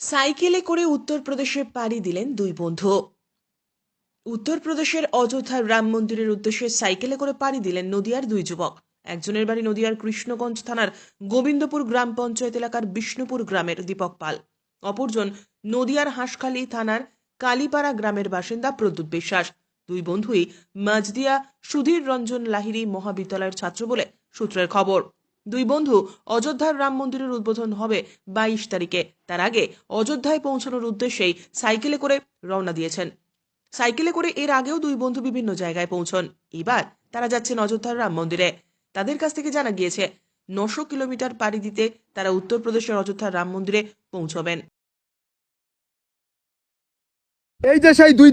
সাইকেলে করে উত্তরপ্রদেশে পাড়ি দিলেন দুই বন্ধু। উত্তরপ্রদেশের অযোধ্যার রাম মন্দিরের উদ্দেশ্যে সাইকেলে করে পাড়ি দিলেন নদিয়ার দুই যুবক। একজনের বাড়ি নদিয়ার কৃষ্ণগঞ্জ থানার গোবিন্দপুর গ্রাম পঞ্চায়েত এলাকার বিষ্ণুপুর গ্রামের দীপক পাল, অপরজন নদিয়ার হাঁসখালী থানার কালীপাড়া গ্রামের বাসিন্দা প্রদ্যুৎ বিশ্বাস। দুই বন্ধুই মাঝদিয়া সুধীর রঞ্জন লাহিড়ী মহাবিদ্যালয়ের ছাত্র বলে সূত্রের খবর। দুই বন্ধু অযোধ্যার রাম মন্দিরের উদ্বোধন হবে 22 তারিখে। তার আগে অযোধ্যায় পৌঁছানোর উদ্দেশ্যেই সাইকেলে করে রওনা দিয়েছেন। সাইকেলে করে এর আগেও দুই বন্ধু বিভিন্ন জায়গায় পৌঁছন। এবার তারা যাচ্ছেন অযোধ্যার রাম মন্দিরে। তাদের কাছ থেকে জানা গিয়েছে 900 কিলোমিটার পাড়ি দিতে তারা উত্তরপ্রদেশের অযোধ্যার রাম মন্দিরে পৌঁছবেন। এই যে সেই দুই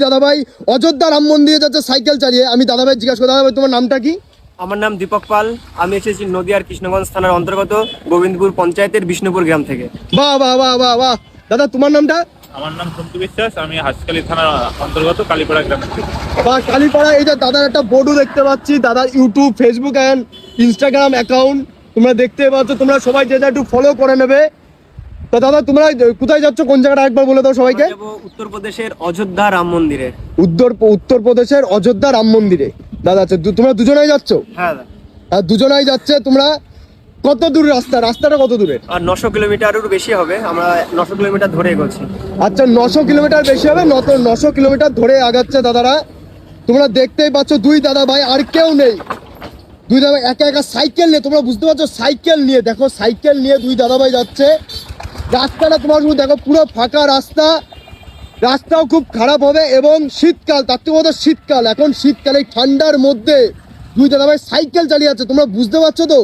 দাদাভাই অযোধ্যা রাম মন্দিরে যাচ্ছে সাইকেল চালিয়ে। আমি দাদাভাই জিজ্ঞাসা করি, দাদাভাই তোমার নামটা কি? আমার নাম দীপক পাল। আমি এসেছি নদিয়ার কৃষ্ণগঞ্জ থানার অন্তর্গত গোবিন্দপুর পঞ্চায়েতের বিষ্ণুপুর গ্রাম থেকে। বাহ বাহ বাহ বাহ বাহ। দাদা তোমার নামটা? আমার নাম সন্তু বিশ্বাস। আমি হাঁসখালী থানার অন্তর্গত কালীপাড়া গ্রাম থেকে। বা কালীপাড়া। এই যে দাদার একটা বোর্ডও দেখতে পাচ্ছি, দাদার YouTube, Facebook and Instagram account তোমরা দেখতে পাচ্ছ। তোমরা সবাই যে একটু ফলো করে নেবে। তো দাদা তোমরা কোথায় যাচ্ছ, কোন জায়গাটা একবার বলে দাও সবাইকে। উত্তরপ্রদেশের অযোধ্যা রাম মন্দিরে। উত্তরপ্রদেশের অযোধ্যা রাম মন্দিরে। দাদা আচ্ছা, তোমরা দুজনেই যাচ্ছ? হ্যাঁ, আর দুজনেই যাচ্ছে। তোমরা কত দূর রাস্তাটা কত দূরে? আর 900 কিলোমিটারের বেশি হবে। আমরা 900 কিলোমিটার ধরে এগোচ্ছি। আচ্ছা, 900 কিলোমিটার বেশি হবে। 900 কিলোমিটার ধরে আগাচ্ছে দাদারা। তোমরা দেখতেই পাচ্ছ দুই দাদা ভাই, আর কেউ নেই। দুই দাদা একা একা সাইকেল নিয়ে, তোমরা বুঝতে পারছো, সাইকেল নিয়ে দেখো, সাইকেল নিয়ে দুই দাদা ভাই যাচ্ছে। রাস্তাটা তোমার শুধু দেখো, পুরো ফাঁকা রাস্তা। রাস্তাও খুব খারাপ হবে এবং শীতকাল, তার থেকে বলতো শীতকাল। এখন শীতকালে ঠান্ডার মধ্যে দুই দাদা ভাই সাইকেল চালিয়ে যাচ্ছে। তোমরা বুঝতে পারছো তো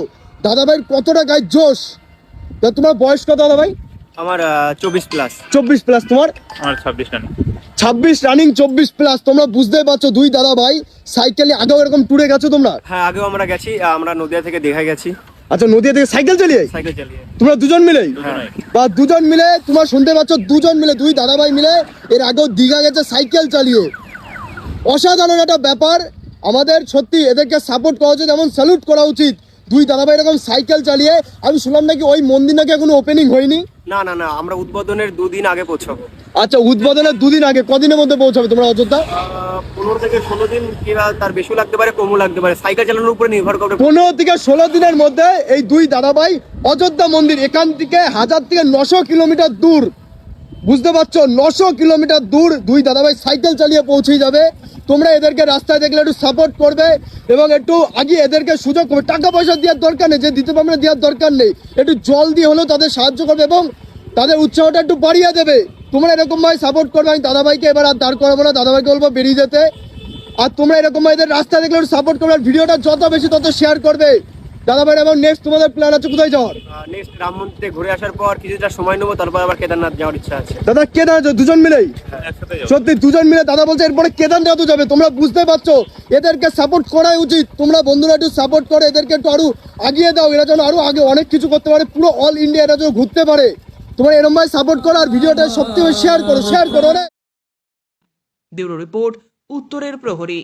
দাদা ভাইয়ের কতটা গায়ে জোশ। তা তোমার বয়স কত দাদা ভাই? আমার 24 প্লাস। 24 প্লাস। তোমার? আমার 26 রানিং। 26 running, 24 plus. তোমরা বুঝতেই পারছো দুই দাদা ভাই সাইকেলে। আগেও এরকম ট্যুরে গেছো তোমরা? হ্যাঁ, আগেও আমরা গেছি। আমরা নদিয়া থেকে দীঘায় গেছি। আচ্ছা, নদিয়া থেকে সাইকেল চালিয়ে? সাইকেল চালিয়ে। তোমরা দুজন মিলেই? দুজনেই। বা দুজন মিলে, তোমরা শুনতে পাচ্ছ, দুজন মিলে, দুই দাদা ভাই মিলে এর আগেও দীঘা গেছে সাইকেল চালিয়ে। অসাধারণ একটা ব্যাপার। আমাদের সত্যি এদেরকে সাপোর্ট করা উচিত, এমন স্যালুট করা উচিত। দুই দাদা ভাই এরকম সাইকেল চালিয়ে। আমি শুনলাম নাকি ওই মন্দির নাকি এখনো ওপেনিং হয়নি। না না না, আমরা উদ্বোধনের 2 দিন আগে পৌঁছাবো। আচ্ছা, উদ্বোধনের 2 দিন আগে। কদিনের মধ্যে পৌঁছাবে তোমরা অযোধ্যা? 15 থেকে 16 দিন, কিংবা তার বেশি লাগতে পারে, কমও লাগতে পারে। সাইকেল চালানোর উপরে নির্ভর করবে। 15 থেকে 16 দিনের মধ্যে এই দুই দাদা ভাই অযোধ্যা মন্দির, এখান থেকে 1000 থেকে 900 কিলোমিটার দূর। বুঝতে পারছো, 900 কিলোমিটার দূর দুই দাদা ভাই সাইকেল চালিয়ে পৌঁছে যাবে। তোমরা এদেরকে রাস্তায় দেখলে একটু সাপোর্ট করবে এবং একটু আগে এদেরকে সুযোগ করবে। টাকা পয়সা দেওয়ার দরকার নেই, যে দিতে পারবে না দেওয়ার দরকার নেই। একটু জল দিয়ে হলেও তাদের সাহায্য করবে এবং তাদের উৎসাহটা একটু বাড়িয়ে দেবে। তোমরা এরকম ভাই সাপোর্ট করবে। আমি দাদা ভাইকে এবার আর দাঁড় করাবো না, দাদা ভাইকে বলবো বেরিয়ে যেতে। আর তোমরা এরকম ভাইদের রাস্তা দেখলে একটু সাপোর্ট করবে, আর ভিডিওটা যত বেশি তত শেয়ার করবে। দাদা ভাই, এবং নেক্সট তোমাদের প্ল্যান আছে কোথায় যাওয়ার? নেক্সট রাম মন্দিরে ঘুরে আসার পর কিছুটা সময় নেবো, তারপর আবার কেদারনাথ যাওয়ার ইচ্ছা আছে। দাদা কেদারনাথ দুজন মিলেই? একসাথে যাবো। সত্যি দুজন মিলে। দাদা বলছে এরপরে কেদারনাথও যাবে। তোমরা বুঝতে পারছো, এদেরকে সাপোর্ট করাই উচিত। তোমরা বন্ধুরা একটু সাপোর্ট করে এদেরকে একটু আরো আগিয়ে দাও। এরা যেন আরো আগে অনেক কিছু করতে পারে, পুরো অল ইন্ডিয়া এরা যেন ঘুরতে পারে। তোমরা এরকম ভাই সাপোর্ট করো আর ভিডিওটা সত্যি শেয়ার করো। ব্যুরো রিপোর্ট, উত্তরের প্রহরী।